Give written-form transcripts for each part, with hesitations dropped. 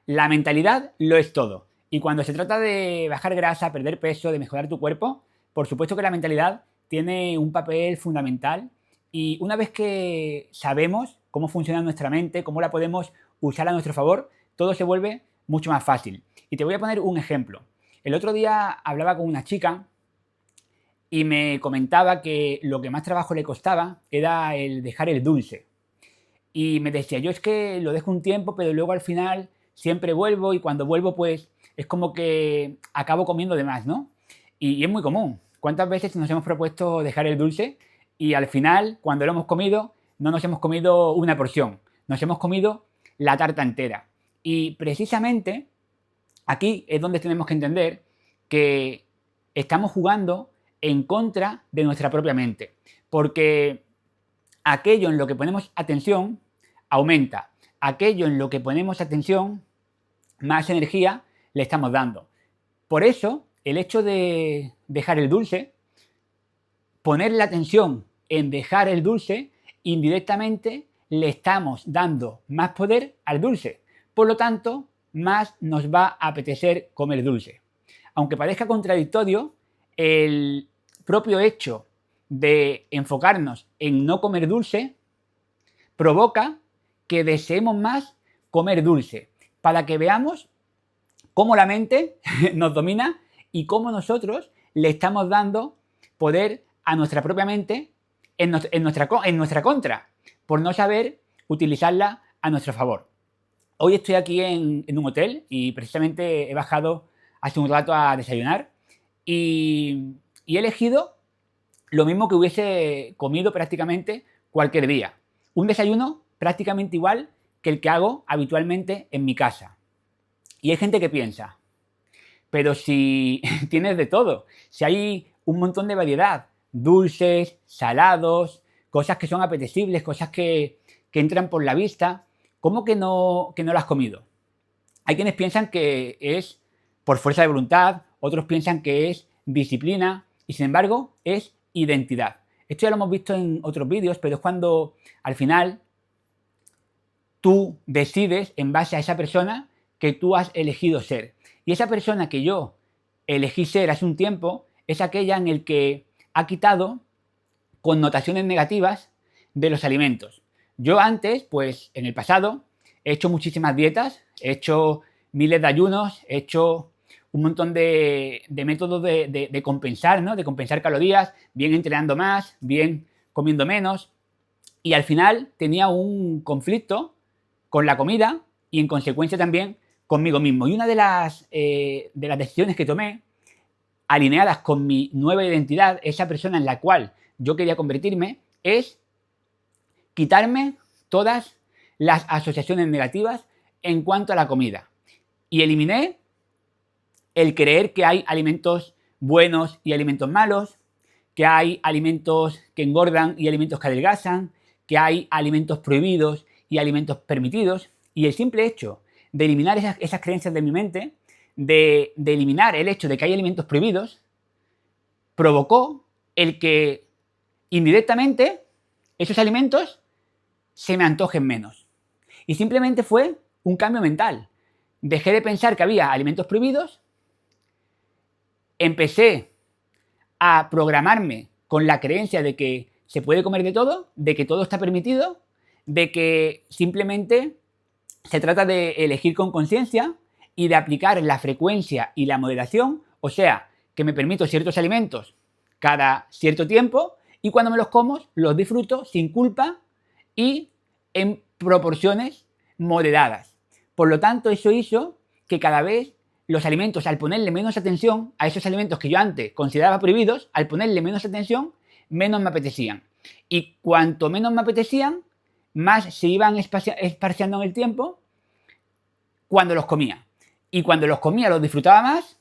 La mentalidad lo es todo. Y cuando se trata de bajar grasa, perder peso, de mejorar tu cuerpo, por supuesto que la mentalidad tiene un papel fundamental. Y una vez que sabemos cómo funciona nuestra mente, cómo la podemos usar a nuestro favor, todo se vuelve mucho más fácil. Y te voy a poner un ejemplo. El otro día hablaba con una chica y me comentaba que lo que más trabajo le costaba era el dejar el dulce. Y me decía, yo es que lo dejo un tiempo, pero luego al final siempre vuelvo y cuando vuelvo pues es como que acabo comiendo de más, ¿no? Y es muy común. ¿Cuántas veces nos hemos propuesto dejar el dulce y al final, cuando lo hemos comido, no nos hemos comido una porción, nos hemos comido la tarta entera? Y precisamente aquí es donde tenemos que entender que estamos jugando en contra de nuestra propia mente, porque aquello en lo que ponemos atención aumenta, aquello en lo que ponemos atención más energía le estamos dando. Por eso, el hecho de dejar el dulce, poner la atención en dejar el dulce, indirectamente le estamos dando más poder al dulce. Por lo tanto, más nos va a apetecer comer dulce. Aunque parezca contradictorio, el propio hecho de enfocarnos en no comer dulce provoca que deseemos más comer dulce, para que veamos cómo la mente nos domina y cómo nosotros le estamos dando poder a nuestra propia mente en nuestra contra, por no saber utilizarla a nuestro favor. Hoy estoy aquí en un hotel y precisamente he bajado hace un rato a desayunar y he elegido lo mismo que hubiese comido prácticamente cualquier día. Un desayuno prácticamente igual que el que hago habitualmente en mi casa. Y hay gente que piensa, pero si tienes de todo, si hay un montón de variedad, dulces, salados, cosas que son apetecibles, cosas que entran por la vista, ¿cómo que no lo has comido? Hay quienes piensan que es por fuerza de voluntad, otros piensan que es disciplina y sin embargo es identidad. Esto ya lo hemos visto en otros vídeos, pero es cuando al final tú decides en base a esa persona que tú has elegido ser. Y esa persona que yo elegí ser hace un tiempo es aquella en el que ha quitado connotaciones negativas de los alimentos. Yo antes, pues en el pasado, he hecho muchísimas dietas, he hecho miles de ayunos, he hecho un montón de métodos de compensar, ¿no? De compensar calorías, bien entrenando más, bien comiendo menos. Y al final tenía un conflicto con la comida y en consecuencia también conmigo mismo. Y una de las decisiones que tomé, alineadas con mi nueva identidad, esa persona en la cual yo quería convertirme, es quitarme todas las asociaciones negativas en cuanto a la comida. Y eliminé el creer que hay alimentos buenos y alimentos malos, que hay alimentos que engordan y alimentos que adelgazan, que hay alimentos prohibidos y alimentos permitidos. Y el simple hecho de eliminar esas creencias de mi mente, de eliminar el hecho de que hay alimentos prohibidos, provocó el que indirectamente esos alimentos se me antojen menos. Y simplemente fue un cambio mental. Dejé de pensar que había alimentos prohibidos, empecé a programarme con la creencia de que se puede comer de todo, de que todo está permitido, de que simplemente se trata de elegir con conciencia y de aplicar la frecuencia y la moderación, o sea, que me permito ciertos alimentos cada cierto tiempo y cuando me los como los disfruto sin culpa y en proporciones moderadas. Por lo tanto, eso hizo que cada vez los alimentos, al ponerle menos atención a esos alimentos que yo antes consideraba prohibidos, al ponerle menos atención, menos me apetecían. Y cuanto menos me apetecían, más se iban esparciando en el tiempo cuando los comía. Y cuando los comía los disfrutaba más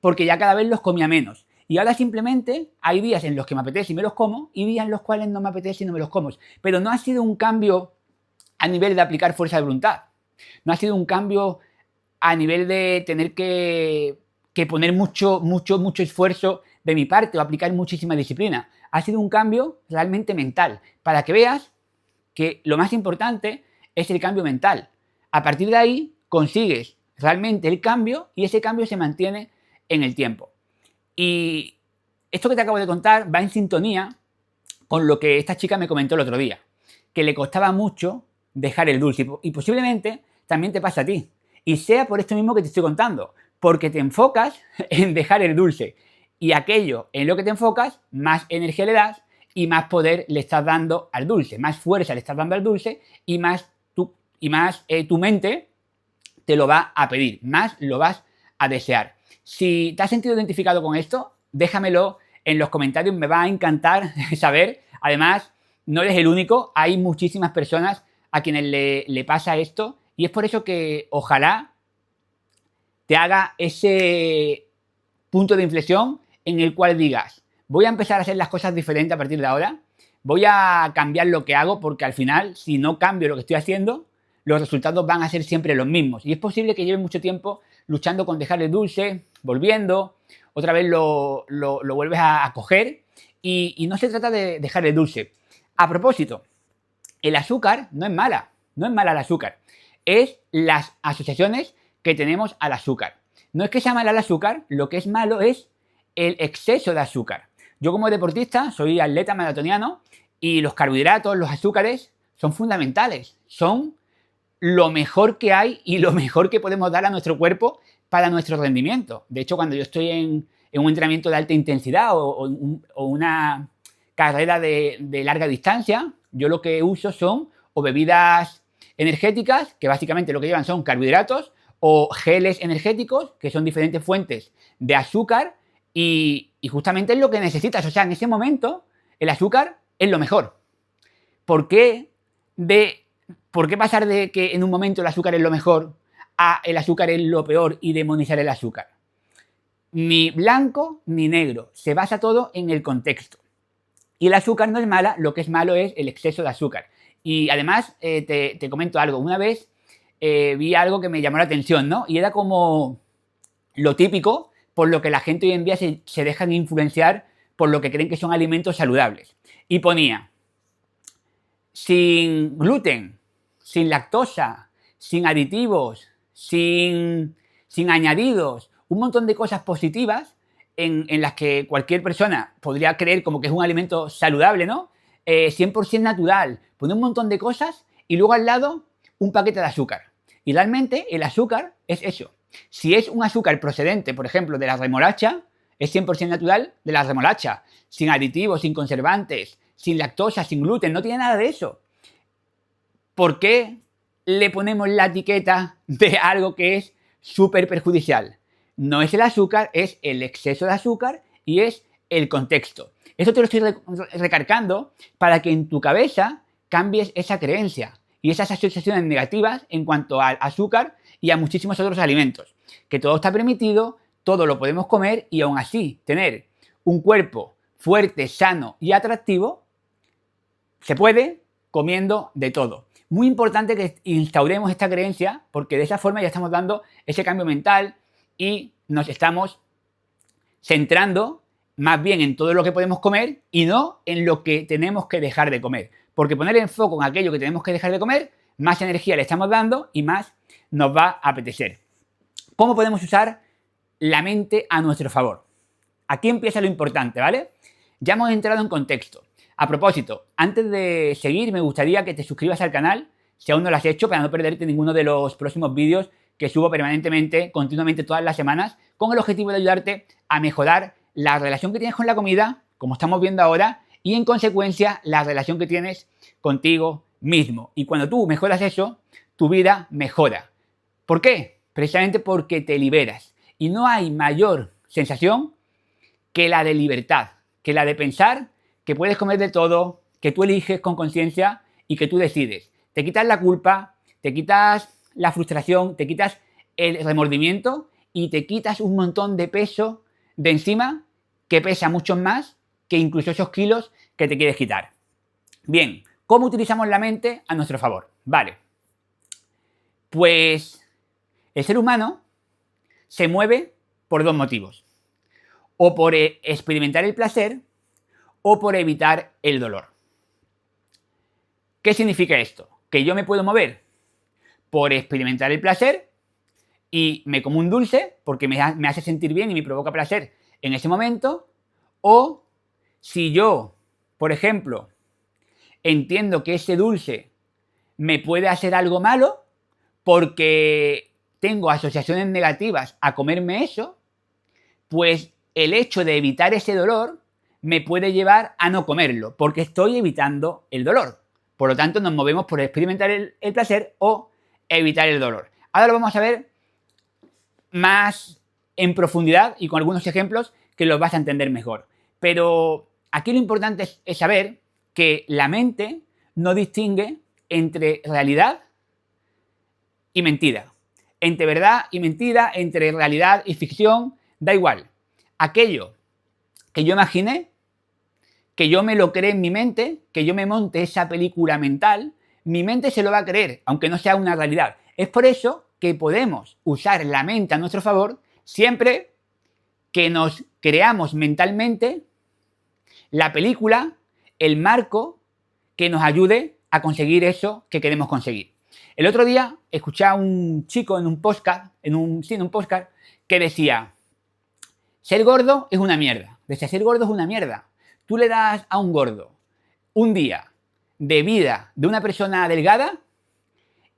porque ya cada vez los comía menos. Y ahora simplemente hay días en los que me apetece y me los como y días en los cuales no me apetece y no me los como. Pero no ha sido un cambio a nivel de aplicar fuerza de voluntad. No ha sido un cambio a nivel de tener que poner mucho esfuerzo de mi parte o aplicar muchísima disciplina. Ha sido un cambio realmente mental, para que veas que lo más importante es el cambio mental. A partir de ahí consigues realmente el cambio y ese cambio se mantiene en el tiempo. Y esto que te acabo de contar va en sintonía con lo que esta chica me comentó el otro día, que le costaba mucho dejar el dulce y posiblemente también te pasa a ti. Y sea por esto mismo que te estoy contando, porque te enfocas en dejar el dulce y aquello en lo que te enfocas, más energía le das y más poder le estás dando al dulce, más fuerza le estás dando al dulce y más tu mente te lo va a pedir, más lo vas a desear. Si te has sentido identificado con esto, déjamelo en los comentarios, me va a encantar saber. Además, no eres el único, hay muchísimas personas a quienes le pasa esto y es por eso que ojalá te haga ese punto de inflexión en el cual digas, voy a empezar a hacer las cosas diferentes a partir de ahora, voy a cambiar lo que hago porque al final, si no cambio lo que estoy haciendo, los resultados van a ser siempre los mismos. Y es posible que lleve mucho tiempo luchando con dejar el dulce, volviendo, otra vez lo vuelves a coger y no se trata de dejar el dulce. A propósito, el azúcar no es mala, no es mala el azúcar, es las asociaciones que tenemos al azúcar. No es que sea mala el azúcar, lo que es malo es el exceso de azúcar. Yo como deportista soy atleta maratoniano y los carbohidratos, los azúcares son fundamentales, son lo mejor que hay y lo mejor que podemos dar a nuestro cuerpo para nuestro rendimiento. De hecho, cuando yo estoy en un entrenamiento de alta intensidad o una carrera de larga distancia, yo lo que uso son o bebidas energéticas, que básicamente lo que llevan son carbohidratos, o geles energéticos, que son diferentes fuentes de azúcar, y justamente es lo que necesitas. O sea, en ese momento el azúcar es lo mejor. ¿Por qué pasar de que en un momento el azúcar es lo mejor a el azúcar es lo peor y demonizar el azúcar? Ni blanco ni negro. Se basa todo en el contexto. Y el azúcar no es mala, lo que es malo es el exceso de azúcar. Y además, te comento algo. Una vez vi algo que me llamó la atención, ¿no? Y era como lo típico por lo que la gente hoy en día se dejan influenciar por lo que creen que son alimentos saludables. Y ponía, sin gluten, sin lactosa, sin aditivos, sin añadidos, un montón de cosas positivas en las que cualquier persona podría creer como que es un alimento saludable, ¿no? 100% natural, pone un montón de cosas y luego al lado un paquete de azúcar. Y realmente el azúcar es eso. Si es un azúcar procedente, por ejemplo, de la remolacha, es 100% natural de la remolacha, sin aditivos, sin conservantes, sin lactosa, sin gluten, no tiene nada de eso. ¿Por qué le ponemos la etiqueta de algo que es súper perjudicial? No es el azúcar, es el exceso de azúcar y es el contexto. Esto te lo estoy recargando para que en tu cabeza cambies esa creencia y esas asociaciones negativas en cuanto al azúcar y a muchísimos otros alimentos. Que todo está permitido, todo lo podemos comer y aún así tener un cuerpo fuerte, sano y atractivo, se puede comiendo de todo. Muy importante que instauremos esta creencia porque de esa forma ya estamos dando ese cambio mental y nos estamos centrando más bien en todo lo que podemos comer y no en lo que tenemos que dejar de comer. Porque poner el foco en aquello que tenemos que dejar de comer, más energía le estamos dando y más nos va a apetecer. ¿Cómo podemos usar la mente a nuestro favor? Aquí empieza lo importante, ¿vale? Ya hemos entrado en contexto. A propósito, antes de seguir, me gustaría que te suscribas al canal, si aún no lo has hecho, para no perderte ninguno de los próximos vídeos que subo permanentemente, continuamente todas las semanas, con el objetivo de ayudarte a mejorar la relación que tienes con la comida, como estamos viendo ahora, y en consecuencia la relación que tienes contigo mismo. Y cuando tú mejoras eso, tu vida mejora. ¿Por qué? Precisamente porque te liberas. Y no hay mayor sensación que la de libertad, que la de pensar que puedes comer de todo, que tú eliges con conciencia y que tú decides. Te quitas la culpa, te quitas la frustración, te quitas el remordimiento y te quitas un montón de peso de encima que pesa mucho más que incluso esos kilos que te quieres quitar. Bien, ¿cómo utilizamos la mente a nuestro favor? Vale, pues el ser humano se mueve por dos motivos. O por experimentar el placer o por evitar el dolor. ¿Qué significa esto? Que yo me puedo mover por experimentar el placer y me como un dulce porque me hace sentir bien y me provoca placer en ese momento, o si yo, por ejemplo, entiendo que ese dulce me puede hacer algo malo porque tengo asociaciones negativas a comerme eso, pues el hecho de evitar ese dolor me puede llevar a no comerlo, porque estoy evitando el dolor. Por lo tanto, nos movemos por experimentar el placer o evitar el dolor. Ahora lo vamos a ver más en profundidad y con algunos ejemplos que los vas a entender mejor. Pero aquí lo importante es saber que la mente no distingue entre realidad y mentira. Entre verdad y mentira, entre realidad y ficción, da igual. Aquello que yo imaginé, que yo me lo cree en mi mente, que yo me monte esa película mental, mi mente se lo va a creer, aunque no sea una realidad. Es por eso que podemos usar la mente a nuestro favor siempre que nos creamos mentalmente la película, el marco que nos ayude a conseguir eso que queremos conseguir. El otro día escuché a un chico en un podcast, que decía: ser gordo es una mierda. Decía, ser gordo es una mierda. Tú le das a un gordo un día de vida de una persona delgada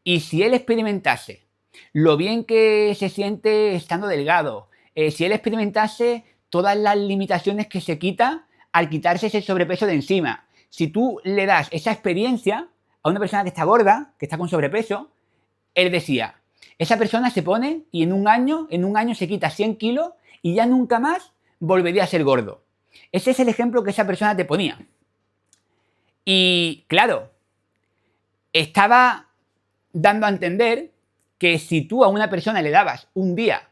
y si él experimentase lo bien que se siente estando delgado, si él experimentase todas las limitaciones que se quita al quitarse ese sobrepeso de encima, si tú le das esa experiencia a una persona que está gorda, que está con sobrepeso, él decía, esa persona se pone y en un año se quita 100 kilos y ya nunca más volvería a ser gordo. Ese es el ejemplo que esa persona te ponía. Y claro, estaba dando a entender que si tú a una persona le dabas un día,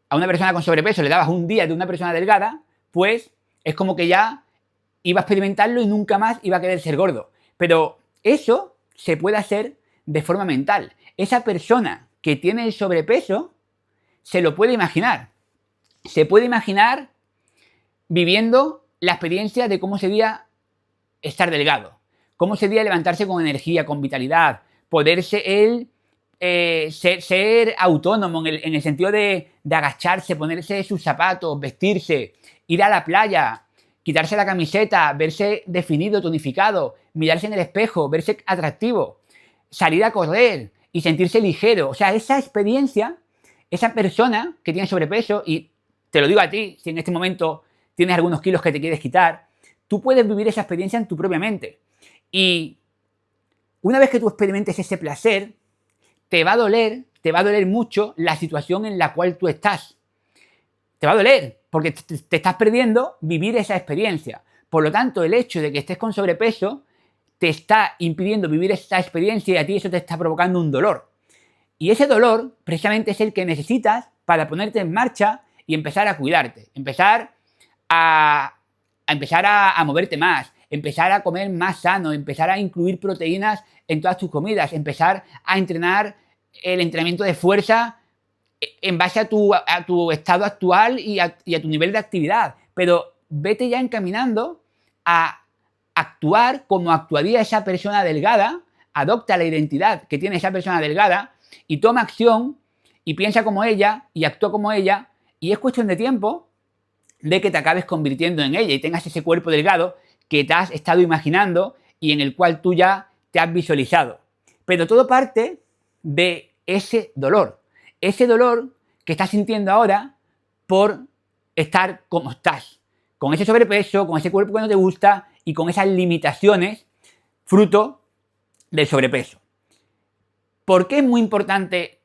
a una persona con sobrepeso le dabas un día de una persona delgada, pues es como que ya iba a experimentarlo y nunca más iba a querer ser gordo. Pero eso se puede hacer de forma mental. Esa persona que tiene el sobrepeso se lo puede imaginar. Se puede imaginar viviendo la experiencia de cómo sería estar delgado, cómo sería levantarse con energía, con vitalidad, poderse él ser autónomo en el sentido de agacharse, ponerse sus zapatos, vestirse, ir a la playa, quitarse la camiseta, verse definido, tonificado, mirarse en el espejo, verse atractivo, salir a correr y sentirse ligero. O sea, esa experiencia, esa persona que tiene sobrepeso, y te lo digo a ti, si en este momento tienes algunos kilos que te quieres quitar, tú puedes vivir esa experiencia en tu propia mente. Y una vez que tú experimentes ese placer, te va a doler mucho la situación en la cual tú estás. Te va a doler, porque te estás perdiendo vivir esa experiencia. Por lo tanto, el hecho de que estés con sobrepeso te está impidiendo vivir esa experiencia y a ti eso te está provocando un dolor. Y ese dolor, precisamente, es el que necesitas para ponerte en marcha y empezar a cuidarte. Empezar a moverte más, empezar a comer más sano, empezar a incluir proteínas en todas tus comidas, empezar a entrenar el entrenamiento de fuerza en base a tu estado actual y a tu nivel de actividad. Pero vete ya encaminando a actuar como actuaría esa persona delgada, adopta la identidad que tiene esa persona delgada y toma acción y piensa como ella y actúa como ella, y es cuestión de tiempo de que te acabes convirtiendo en ella y tengas ese cuerpo delgado que te has estado imaginando y en el cual tú ya te has visualizado. Pero todo parte de ese dolor que estás sintiendo ahora por estar como estás, con ese sobrepeso, con ese cuerpo que no te gusta y con esas limitaciones fruto del sobrepeso. ¿Por qué es muy importante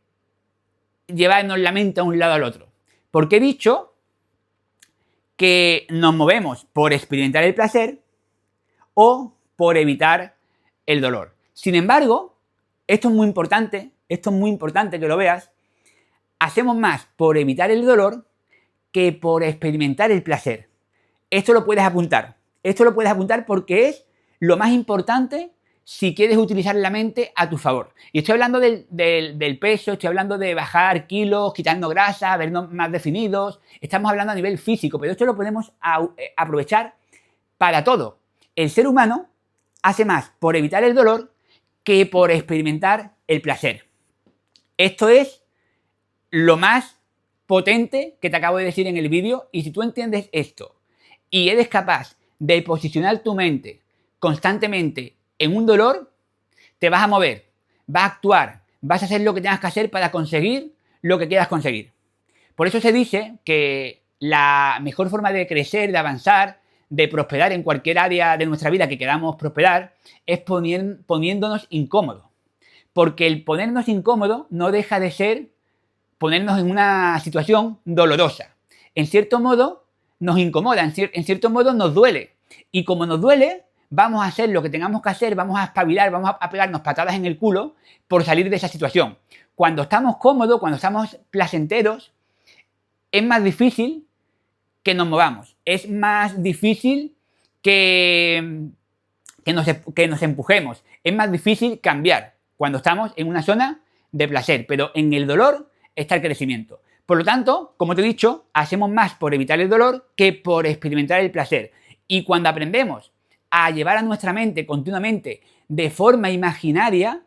llevarnos la mente a un lado al otro? Porque he dicho que nos movemos por experimentar el placer o por evitar el dolor. Sin embargo, esto es muy importante que lo veas, hacemos más por evitar el dolor que por experimentar el placer. Esto lo puedes apuntar porque es lo más importante si quieres utilizar la mente a tu favor. Y estoy hablando del peso, estoy hablando de bajar kilos, quitando grasa, vernos más definidos. Estamos hablando a nivel físico, pero esto lo podemos aprovechar para todo. El ser humano hace más por evitar el dolor que por experimentar el placer. Esto es lo más potente que te acabo de decir en el vídeo, y si tú entiendes esto y eres capaz de posicionar tu mente constantemente en un dolor, te vas a mover, vas a actuar, vas a hacer lo que tengas que hacer para conseguir lo que quieras conseguir. Por eso se dice que la mejor forma de crecer, de avanzar, de prosperar en cualquier área de nuestra vida que queramos prosperar, es poniéndonos incómodos. Porque el ponernos incómodos no deja de ser ponernos en una situación dolorosa. En cierto modo nos incomoda, en cierto modo nos duele. Y como nos duele, vamos a hacer lo que tengamos que hacer, vamos a espabilar, vamos a pegarnos patadas en el culo por salir de esa situación. Cuando estamos cómodos, cuando estamos placenteros, es más difícil que nos movamos. Es más difícil que nos empujemos. Es más difícil cambiar cuando estamos en una zona de placer. Pero en el dolor está el crecimiento. Por lo tanto, como te he dicho, hacemos más por evitar el dolor que por experimentar el placer. Y cuando aprendemos a llevar a nuestra mente continuamente de forma imaginaria,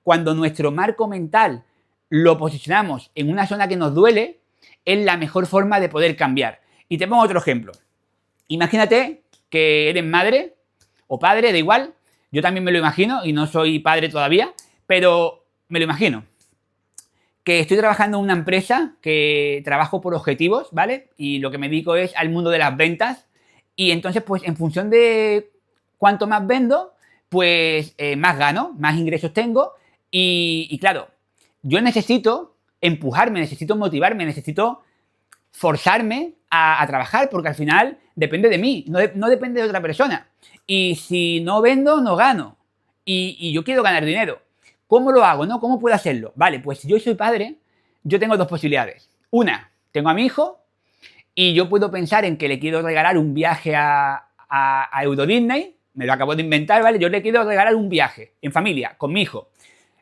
cuando nuestro marco mental lo posicionamos en una zona que nos duele, es la mejor forma de poder cambiar. Y te pongo otro ejemplo. Imagínate que eres madre o padre, da igual. Yo también me lo imagino y no soy padre todavía, pero me lo imagino. Que estoy trabajando en una empresa que trabajo por objetivos, ¿vale? Y lo que me dedico es al mundo de las ventas. Y entonces, pues en función de cuánto más vendo, pues más gano, más ingresos tengo. Y claro, yo necesito empujarme, necesito motivarme, necesito forzarme a trabajar, porque al final depende de mí, no depende de otra persona. Y si no vendo, no gano. Y yo quiero ganar dinero. ¿Cómo lo hago, no? ¿Cómo puedo hacerlo? Vale, pues si yo soy padre, yo tengo dos posibilidades. Una, tengo a mi hijo y yo puedo pensar en que le quiero regalar un viaje a Euro Disney, me lo acabo de inventar, ¿vale? Yo le quiero regalar un viaje en familia, con mi hijo.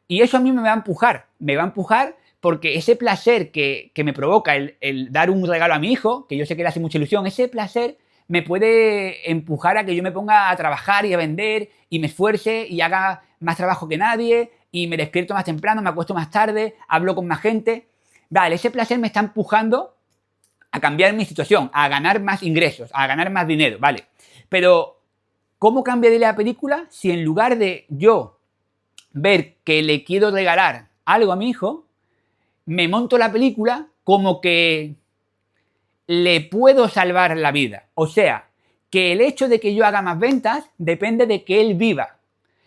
Y eso a mí me va a empujar porque ese placer que me provoca el dar un regalo a mi hijo, que yo sé que le hace mucha ilusión, ese placer me puede empujar a que yo me ponga a trabajar y a vender y me esfuerce y haga más trabajo que nadie y me despierto más temprano, me acuesto más tarde, hablo con más gente. Vale, ese placer me está empujando a cambiar mi situación, a ganar más ingresos, a ganar más dinero, vale. Pero, ¿cómo cambiaría la película si en lugar de yo ver que le quiero regalar algo a mi hijo, me monto la película como que le puedo salvar la vida? O sea, que el hecho de que yo haga más ventas depende de que él viva.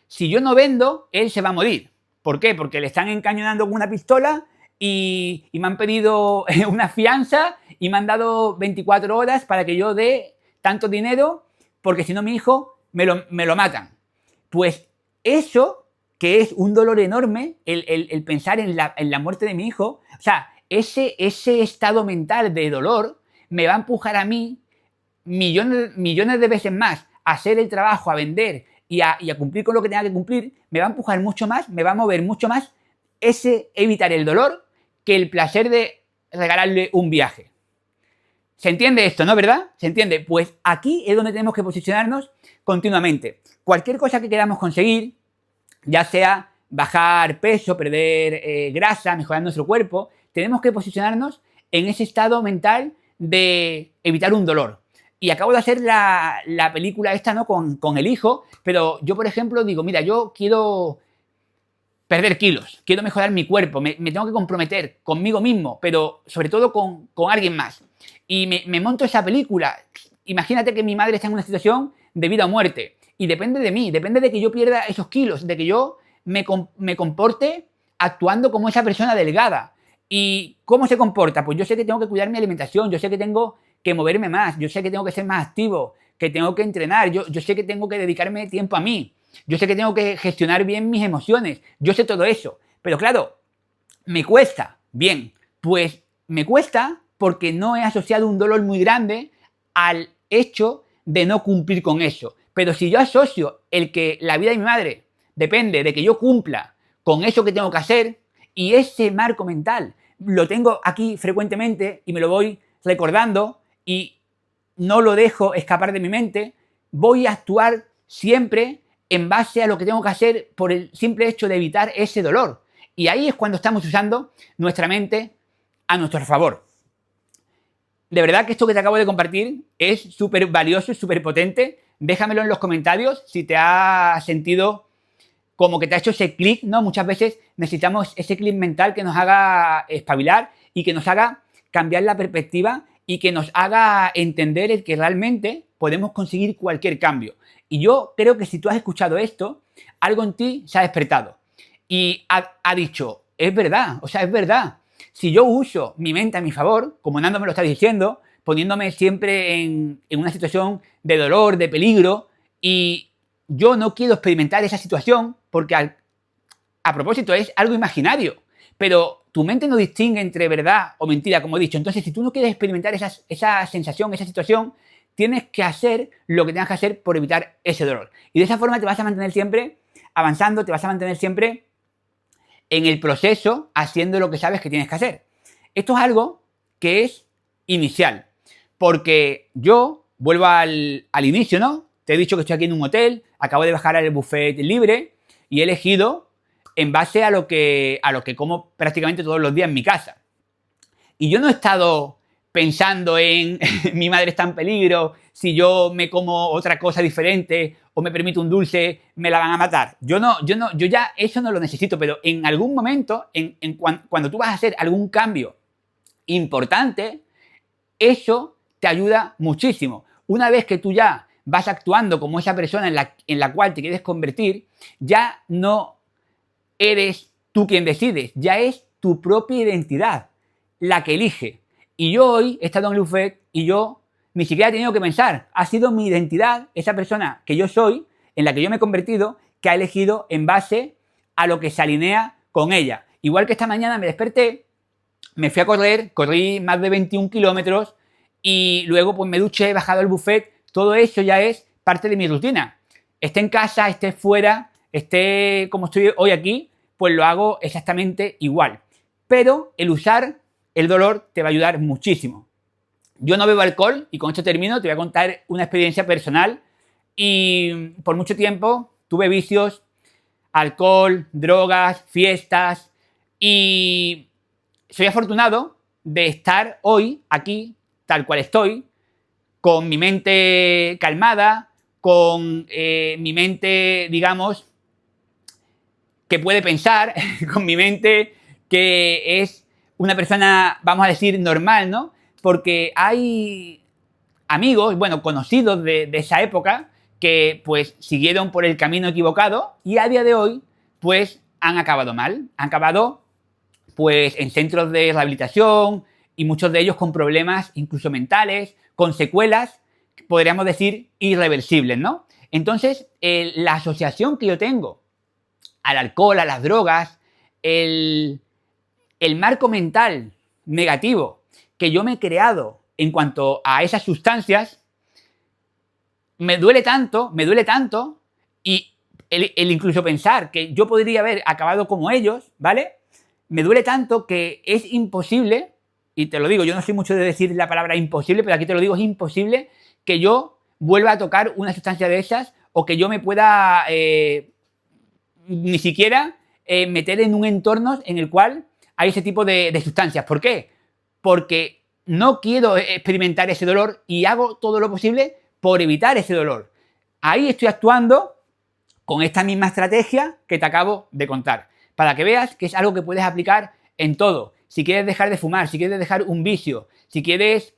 Si yo no vendo, él se va a morir. ¿Por qué? Porque le están encañonando con una pistola y me han pedido una fianza y me han dado 24 horas para que yo dé tanto dinero, porque si no mi hijo me lo matan. Pues eso, que es un dolor enorme, el pensar en la muerte de mi hijo, o sea, ese estado mental de dolor me va a empujar a mí millones de veces más a hacer el trabajo, a vender y a cumplir con lo que tenga que cumplir. Me va a empujar mucho más, me va a mover mucho más evitar el dolor que el placer de regalarle un viaje. ¿Se entiende esto, no, verdad? ¿Se entiende? Pues aquí es donde tenemos que posicionarnos continuamente. Cualquier cosa que queramos conseguir, ya sea bajar peso, perder grasa, mejorar nuestro cuerpo, tenemos que posicionarnos en ese estado mental de evitar un dolor. Y acabo de hacer la película esta, ¿no? Con el hijo, pero yo, por ejemplo, digo, mira, yo quiero perder kilos, quiero mejorar mi cuerpo, me tengo que comprometer conmigo mismo, pero sobre todo con alguien más. Y me monto esa película. Imagínate que mi madre está en una situación de vida o muerte y depende de mí, depende de que yo pierda esos kilos, de que yo me comporte actuando como esa persona delgada. ¿Y cómo se comporta? Pues yo sé que tengo que cuidar mi alimentación, yo sé que tengo que moverme más, yo sé que tengo que ser más activo, que tengo que entrenar, yo sé que tengo que dedicarme tiempo a mí, yo sé que tengo que gestionar bien mis emociones, yo sé todo eso. Pero claro, me cuesta. Bien, pues me cuesta porque no he asociado un dolor muy grande al hecho de no cumplir con eso. Pero si yo asocio el que la vida de mi madre depende de que yo cumpla con eso que tengo que hacer, y ese marco mental lo tengo aquí frecuentemente y me lo voy recordando y no lo dejo escapar de mi mente, voy a actuar siempre en base a lo que tengo que hacer por el simple hecho de evitar ese dolor. Y ahí es cuando estamos usando nuestra mente a nuestro favor. De verdad que esto que te acabo de compartir es súper valioso y súper potente. Déjamelo en los comentarios si te ha sentido como que te ha hecho ese clic, ¿no? Muchas veces necesitamos ese clic mental que nos haga espabilar y que nos haga cambiar la perspectiva y que nos haga entender el que realmente podemos conseguir cualquier cambio. Y yo creo que si tú has escuchado esto, algo en ti se ha despertado y ha dicho, es verdad, o sea, es verdad. Si yo uso mi mente a mi favor, como Nando me lo está diciendo, poniéndome siempre en una situación de dolor, de peligro, y yo no quiero experimentar esa situación porque a propósito es algo imaginario, pero tu mente no distingue entre verdad o mentira, como he dicho. Entonces, si tú no quieres experimentar esa sensación, esa situación, tienes que hacer lo que tengas que hacer por evitar ese dolor. Y de esa forma te vas a mantener siempre avanzando, te vas a mantener siempre en el proceso haciendo lo que sabes que tienes que hacer. Esto es algo que es inicial, porque yo vuelvo al inicio, ¿no? Te he dicho que estoy aquí en un hotel, acabo de bajar al buffet libre y he elegido en base a lo que como prácticamente todos los días en mi casa. Y yo no he estado pensando en mi madre está en peligro, si yo me como otra cosa diferente o me permito un dulce, me la van a matar. Yo ya eso no lo necesito, pero en algún momento, cuando tú vas a hacer algún cambio importante, eso te ayuda muchísimo. Una vez que tú ya vas actuando como esa persona en la cual te quieres convertir, ya no eres tú quien decides, ya es tu propia identidad la que elige. Y yo hoy he estado en el buffet y yo ni siquiera he tenido que pensar. Ha sido mi identidad, esa persona que yo soy, en la que yo me he convertido, que ha elegido en base a lo que se alinea con ella. Igual que esta mañana me desperté, me fui a correr, corrí más de 21 kilómetros y luego pues me duché, he bajado al buffet. Todo eso ya es parte de mi rutina. Esté en casa, esté fuera, esté como estoy hoy aquí, pues lo hago exactamente igual. Pero el usar el dolor te va a ayudar muchísimo. Yo no bebo alcohol y con esto termino, te voy a contar una experiencia personal y por mucho tiempo tuve vicios, alcohol, drogas, fiestas y soy afortunado de estar hoy aquí tal cual estoy, con mi mente calmada, con mi mente, digamos, que puede pensar, con mi mente que es una persona, vamos a decir, normal, ¿no? Porque hay amigos, bueno, conocidos de esa época que pues siguieron por el camino equivocado y a día de hoy pues han acabado mal, han acabado pues en centros de rehabilitación y muchos de ellos con problemas incluso mentales, con secuelas, podríamos decir, irreversibles, ¿no? Entonces, la asociación que yo tengo al alcohol, a las drogas, el marco mental negativo que yo me he creado en cuanto a esas sustancias, me duele tanto, y el incluso pensar que yo podría haber acabado como ellos, ¿vale? Me duele tanto que es imposible, y te lo digo, yo no soy mucho de decir la palabra imposible, pero aquí te lo digo, es imposible que yo vuelva a tocar una sustancia de esas o que yo me pueda ni siquiera meter en un entorno en el cual hay ese tipo de sustancias. ¿Por qué? Porque no quiero experimentar ese dolor y hago todo lo posible por evitar ese dolor. Ahí estoy actuando con esta misma estrategia que te acabo de contar, para que veas que es algo que puedes aplicar en todo. Si quieres dejar de fumar, si quieres dejar un vicio, si quieres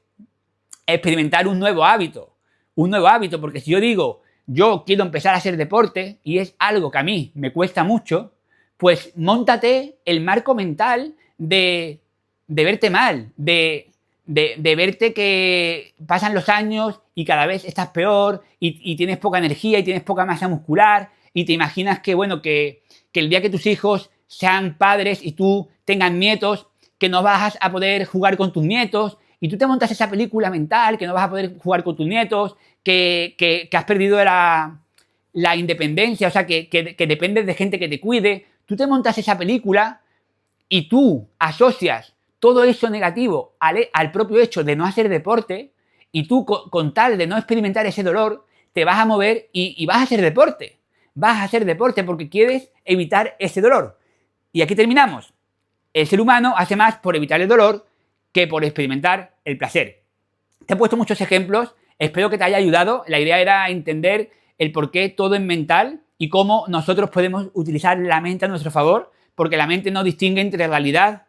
experimentar un nuevo hábito, porque si yo digo, yo quiero empezar a hacer deporte y es algo que a mí me cuesta mucho, pues móntate el marco mental de verte mal, de verte que pasan los años y cada vez estás peor y tienes poca energía y tienes poca masa muscular y te imaginas que, bueno, que el día que tus hijos sean padres y tú tengas nietos, que no vas a poder jugar con tus nietos y tú te montas esa película mental, que no vas a poder jugar con tus nietos, que has perdido la independencia, o sea, que dependes de gente que te cuide. Tú te montas esa película y tú asocias todo eso negativo al propio hecho de no hacer deporte y tú con tal de no experimentar ese dolor te vas a mover y vas a hacer deporte. Vas a hacer deporte porque quieres evitar ese dolor. Y aquí terminamos. El ser humano hace más por evitar el dolor que por experimentar el placer. Te he puesto muchos ejemplos, espero que te haya ayudado. La idea era entender el por qué todo es mental y cómo nosotros podemos utilizar la mente a nuestro favor, porque la mente no distingue entre realidad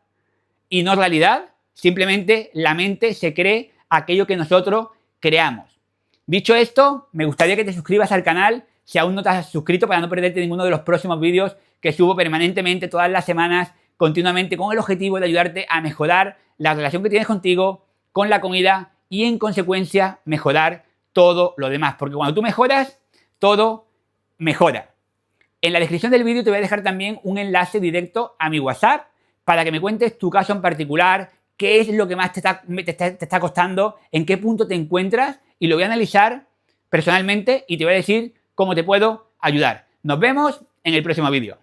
y no realidad, simplemente la mente se cree aquello que nosotros creamos. Dicho esto, me gustaría que te suscribas al canal si aún no te has suscrito para no perderte ninguno de los próximos vídeos que subo permanentemente todas las semanas, continuamente, con el objetivo de ayudarte a mejorar la relación que tienes contigo, con la comida y en consecuencia mejorar todo lo demás. Porque cuando tú mejoras, todo mejora. En la descripción del vídeo te voy a dejar también un enlace directo a mi WhatsApp para que me cuentes tu caso en particular, qué es lo que más te está costando, en qué punto te encuentras y lo voy a analizar personalmente y te voy a decir cómo te puedo ayudar. Nos vemos en el próximo vídeo.